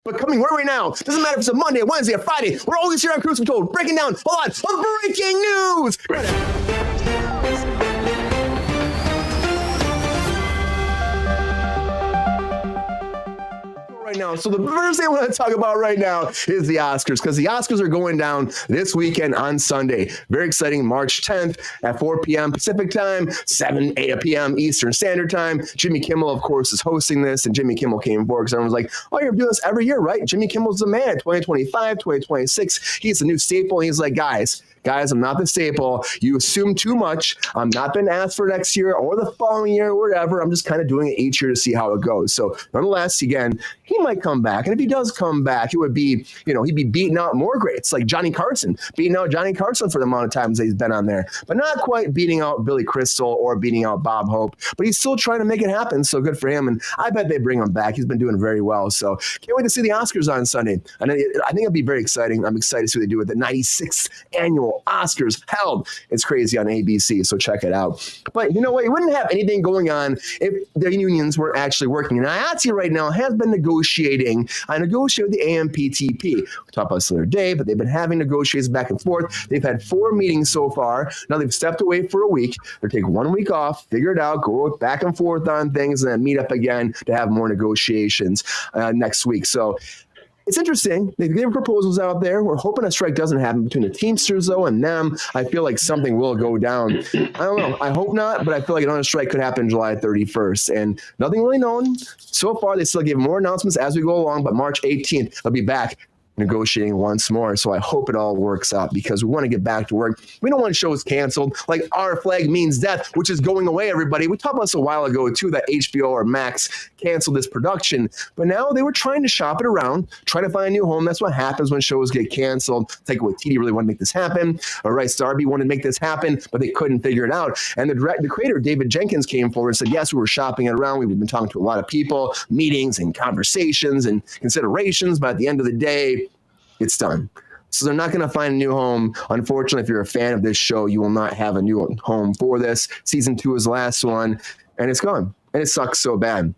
But coming right now, doesn't matter if it's a Monday, Wednesday, or Friday, we're always here on Kruse Control, breaking down a lot of breaking news. Right now. So the first thing I want to talk about right now is the Oscars, because the Oscars are going down this weekend on Sunday. Very exciting, March 10th at 4 p.m. Pacific time, 8 p.m. Eastern Standard Time. Jimmy Kimmel, of course, is hosting this, and Jimmy Kimmel came forward because everyone's like, oh, you're doing this every year, right? Jimmy Kimmel's the man, 2025, 2026. He's the new staple. He's like, guys, I'm not the staple. You assume too much. I'm not been asked for next year or the following year or whatever. I'm just kind of doing it each year to see how it goes. So nonetheless, again, he might come back. And if he does come back, it would be, he'd be beating out more greats like Johnny Carson, beating out Johnny Carson for the amount of times that he's been on there, but not quite beating out Billy Crystal or beating out Bob Hope, but he's still trying to make it happen. So good for him. And I bet they bring him back. He's been doing very well. So can't wait to see the Oscars on Sunday. And I think it'll be very exciting. I'm excited to see what they do with the 96th annual Oscars held. It's crazy on ABC, so check it out. But you know what? You wouldn't have anything going on if the unions were actually working. And IATSE right now has been negotiating. I negotiated with the AMPTP. We talked about this the other day, but they've been having negotiations back and forth. They've had 4 meetings so far. Now they've stepped away for a week. They'll take 1 week off, figure it out, go back and forth on things, and then meet up again to have more negotiations next week. So it's interesting. They gave proposals out there. We're hoping a strike doesn't happen between the Teamsters, though, and them. I feel like something will go down. I don't know. I hope not, but I feel like another strike could happen July 31st. And nothing really known. So far, they still give more announcements as we go along, but March 18th, they'll be back negotiating once more. So I hope it all works out because we want to get back to work. We don't want shows canceled like Our Flag Means Death, which is going away, everybody. We talked about this a while ago, too, that HBO or Max canceled this production. But now they were trying to shop it around, trying to find a new home. That's what happens when shows get canceled. Taika Waititi really wanted to make this happen. Rice Darby wanted to make this happen, but they couldn't figure it out. And the creator, David Jenkins, came forward and said, yes, we were shopping it around. We've been talking to a lot of people, meetings and conversations and considerations. But at the end of the day, it's done. So they're not going to find a new home. Unfortunately, if you're a fan of this show, you will not have a new home for this. Season 2 is the last one, and it's gone. And it sucks so bad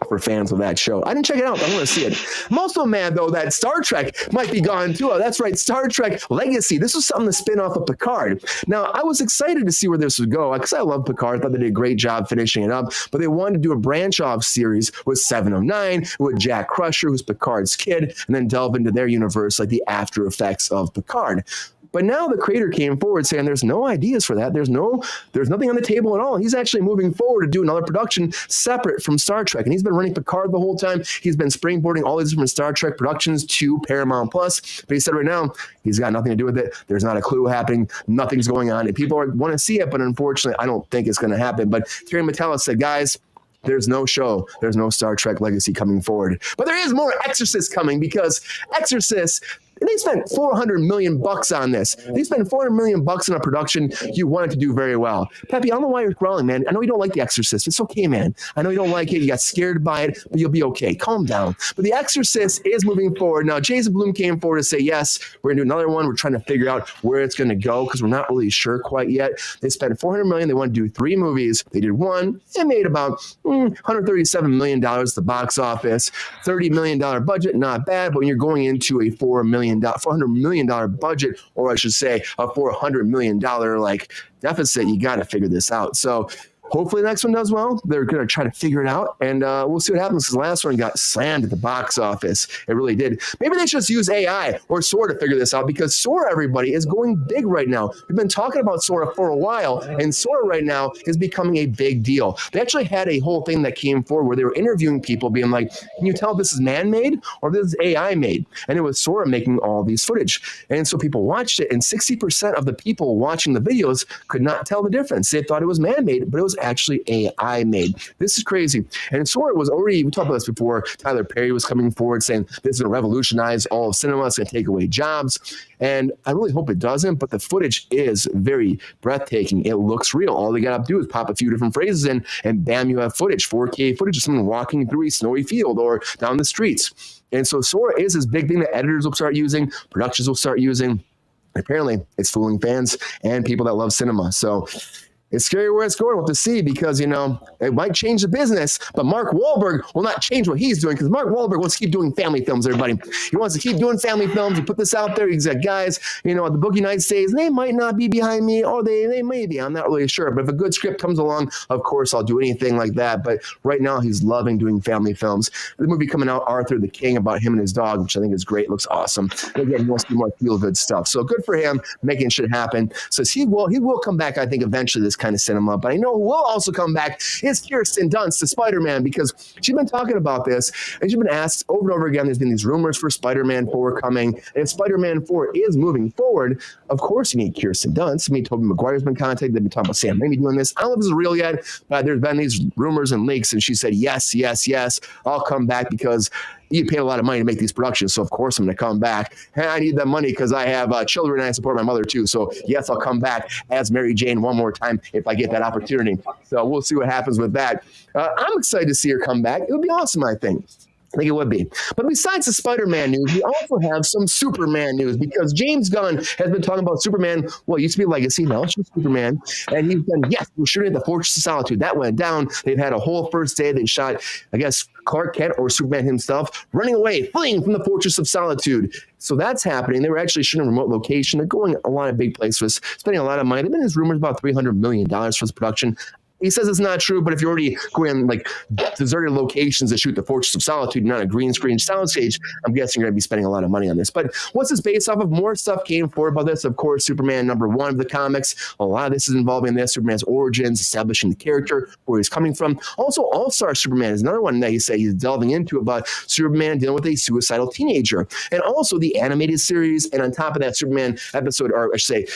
for fans of that show. I didn't check it out, but I want to see it. I'm also mad, though, that Star Trek might be gone, too. Oh, that's right, Star Trek Legacy. This was something to spin off of Picard. Now, I was excited to see where this would go because I love Picard. I thought they did a great job finishing it up, but they wanted to do a branch-off series with 709, with Jack Crusher, who's Picard's kid, and then delve into their universe, like the after effects of Picard. But now the creator came forward saying there's no ideas for that. There's nothing on the table at all. He's actually moving forward to do another production separate from Star Trek. And he's been running Picard the whole time. He's been springboarding all these different Star Trek productions to Paramount Plus. But he said right now, he's got nothing to do with it. There's not a clue happening. Nothing's going on. And people want to see it, but unfortunately, I don't think it's going to happen. But Terry Matalas said, guys, there's no show. There's no Star Trek Legacy coming forward. But there is more Exorcist coming because Exorcist, they spent $400 million on this. They spent $400 million on a production you wanted to do very well. Peppy, I don't know why you're growling, man. I know you don't like The Exorcist. It's okay, man. I know you don't like it. You got scared by it, but you'll be okay. Calm down. But The Exorcist is moving forward. Now, Jason Blum came forward to say, yes, we're going to do another one. We're trying to figure out where it's going to go because we're not really sure quite yet. They spent $400 million. They want to do 3 movies. They did one. It made about $137 million at the box office. $30 million budget, not bad. But when you're going into a $400 million budget, or I should say a $400 million deficit, you got to figure this out. So hopefully the next one does well. They're going to try to figure it out, and we'll see what happens because the last one got slammed at the box office. It really did. Maybe they should just use AI or Sora to figure this out because Sora, everybody, is going big right now. We've been talking about Sora for a while, and Sora right now is becoming a big deal. They actually had a whole thing that came forward where they were interviewing people being like, can you tell if this is man-made or this is AI-made? And it was Sora making all these footage. And so people watched it, and 60% of the people watching the videos could not tell the difference. They thought it was man-made, but it was actually AI made. This is crazy. And Sora was already, we talked about this before, Tyler Perry was coming forward saying this is going to revolutionize all of cinema. It's going to take away jobs. And I really hope it doesn't, but the footage is very breathtaking. It looks real. All they got to do is pop a few different phrases in, and bam, you have footage, 4K footage of someone walking through a snowy field or down the streets. And so Sora is this big thing that editors will start using, productions will start using. Apparently, it's fooling fans and people that love cinema. So It's scary where it's going. We'll have to see because, it might change the business, but Mark Wahlberg will not change what he's doing because Mark Wahlberg wants to keep doing family films, everybody. He wants to keep doing family films. He put this out there. He's like, guys, the Boogie Nights days, they might not be behind me or they may be. I'm not really sure. But if a good script comes along, of course, I'll do anything like that. But right now, he's loving doing family films. The movie coming out, Arthur the King, about him and his dog, which I think is great. Looks awesome. And again, he wants to do more feel-good stuff. So good for him making shit happen. So he will come back, I think, eventually. This kind of set him up. But I know who will also come back is Kirsten Dunst to Spider-Man because she's been talking about this and she's been asked over and over again. There's been these rumors for Spider-Man 4 coming. And if Spider-Man 4 is moving forward, of course you need Kirsten Dunst. I mean, Tobey Maguire's been contacted. They've been talking about Sam Raimi doing this. I don't know if this is real yet, but there's been these rumors and leaks. And she said, yes, I'll come back because you pay a lot of money to make these productions, so of course I'm going to come back. And I need that money because I have children and I support my mother too. So yes, I'll come back as Mary Jane one more time if I get that opportunity. So we'll see what happens with that. I'm excited to see her come back. It would be awesome, I think. I think it would be. But besides the Spider-Man news, we also have some Superman news because James Gunn has been talking about Superman. Well, it used to be Legacy. Now it's just Superman. And he's been, yes, we're shooting at the Fortress of Solitude. That went down. They've had a whole first day. They shot, I guess, Clark Kent or Superman himself running away, fleeing from the Fortress of Solitude. So that's happening. They were actually shooting a remote location. They're going a lot of big places, spending a lot of money. There've been these rumors about $300 million for this production. He says it's not true, but if you're already going like deserted locations to shoot the Fortress of Solitude, not a green screen soundstage, I'm guessing you're going to be spending a lot of money on this. But what's this based off of? More stuff came forward about this. Of course, Superman #1 of the comics. A lot of this is involving this. Superman's origins, establishing the character, where he's coming from. Also, All-Star Superman is another one that he's delving into about Superman dealing with a suicidal teenager. And also the animated series. And on top of that, Superman episode, or I should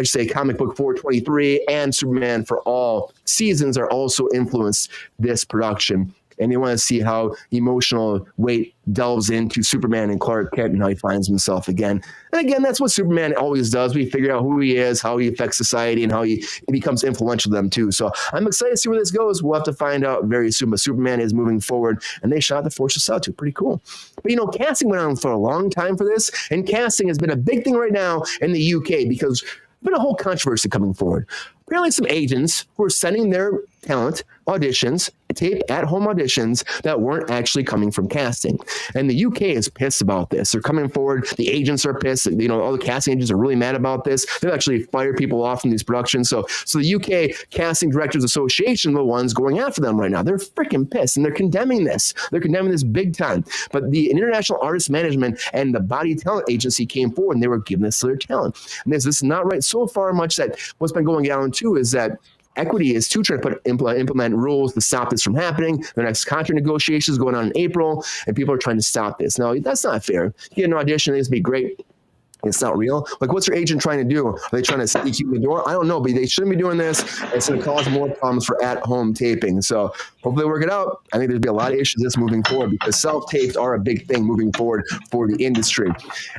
say comic book 423 and Superman for All seasons are also influenced this production. And you want to see how emotional weight delves into Superman and Clark Kent and how he finds himself again. And again, that's what Superman always does. We figure out who he is, how he affects society, and how he becomes influential to them too. So I'm excited to see where this goes. We'll have to find out very soon. But Superman is moving forward, and they shot the Fortress of Solitude. Pretty cool. But casting went on for a long time for this, and casting has been a big thing right now in the UK because there's been a whole controversy coming forward. Apparently some agents who are sending their talent auditions, tape at-home auditions that weren't actually coming from casting. And the UK is pissed about this. They're coming forward. The agents are pissed. All the casting agents are really mad about this. They've actually fired people off from these productions. So the UK Casting Directors Association are the ones going after them right now. They're freaking pissed, and they're condemning this. They're condemning this big time. But the International Artist Management and the Body Talent Agency came forward, and they were giving this to their talent. And this is not right. So far much that what's been going down, too, is that Equity is too trying to implement rules to stop this from happening. Their next contract negotiations going on in April, and people are trying to stop this. Now, that's not fair. You get an audition, it's be great. It's not real. Like, what's your agent trying to do? Are they trying to sneak you in the door? I don't know, but they shouldn't be doing this. It's going to cause more problems for at-home taping. So hopefully they work it out. I think there'll be a lot of issues this moving forward because self-tapes are a big thing moving forward for the industry.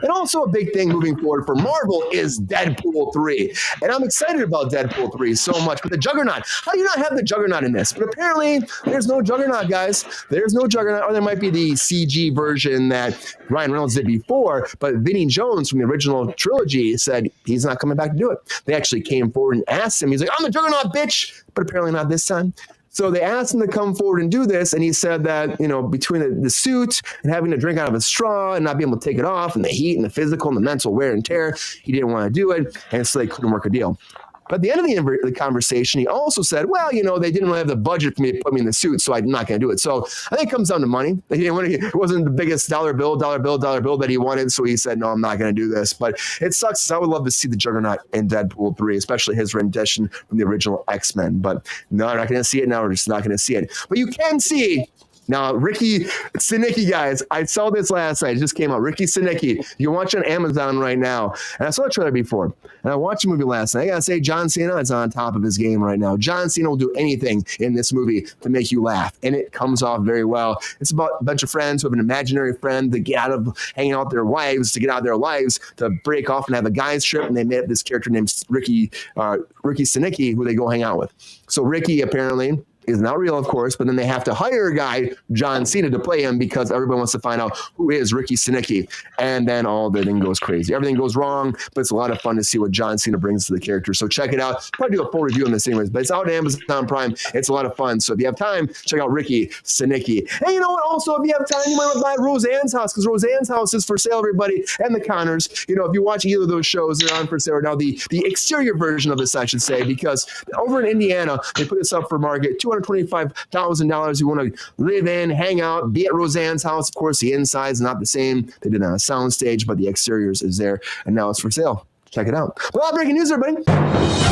And also a big thing moving forward for Marvel is Deadpool 3. And I'm excited about Deadpool 3 so much. But the Juggernaut, how do you not have the Juggernaut in this? But apparently there's no Juggernaut, guys. There's no Juggernaut, or there might be the CG version that Ryan Reynolds did before. But Vinnie Jones from the original trilogy said he's not coming back to do it. They actually came forward and asked him. He's like, I'm the Juggernaut, bitch. But apparently not this time. So they asked him to come forward and do this. And he said that, between the suit and having to drink out of a straw and not being able to take it off and the heat and the physical and the mental wear and tear, he didn't want to do it. And so they couldn't work a deal. But at the end of the conversation, he also said, well, they didn't really have the budget for me to put me in the suit, so I'm not going to do it. So I think it comes down to money. It wasn't the biggest dollar bill that he wanted, so he said, no, I'm not going to do this. But it sucks. I would love to see the Juggernaut in Deadpool 3, especially his rendition from the original X-Men. But no, I'm not going to see it now. We're just not going to see it. But you can see... Now, Ricky Stenicki, guys, I saw this last night. It just came out. Ricky Stenicki. You can watch it on Amazon right now. And I saw the trailer before. And I watched the movie last night. I got to say, John Cena is on top of his game right now. John Cena will do anything in this movie to make you laugh. And it comes off very well. It's about a bunch of friends who have an imaginary friend to get out of hanging out with their wives, to get out of their lives, to break off and have a guy's trip. And they made up this character named Ricky Stenicki, who they go hang out with. So Ricky, apparently... is not real, of course, but then they have to hire a guy, John Cena, to play him because everyone wants to find out who is Ricky Stenicki. And then all the thing goes crazy. Everything goes wrong, but it's a lot of fun to see what John Cena brings to the character. So check it out. Probably do a full review on this anyways, but it's out on Amazon Prime. It's a lot of fun. So if you have time, check out Ricky Stenicki. And you know what? Also, if you have time, you might want to buy Roseanne's house because Roseanne's house is for sale, everybody, and the Connors. You know, if you watch either of those shows, they're on for sale now. The exterior version of this, I should say, because over in Indiana, they put this up for market, $225,000. You want to live in, hang out, be at Roseanne's house. Of course, the inside's not the same. They did it on a sound stage, but the exteriors is there, and now it's for sale. Check it out. Well, breaking news, everybody.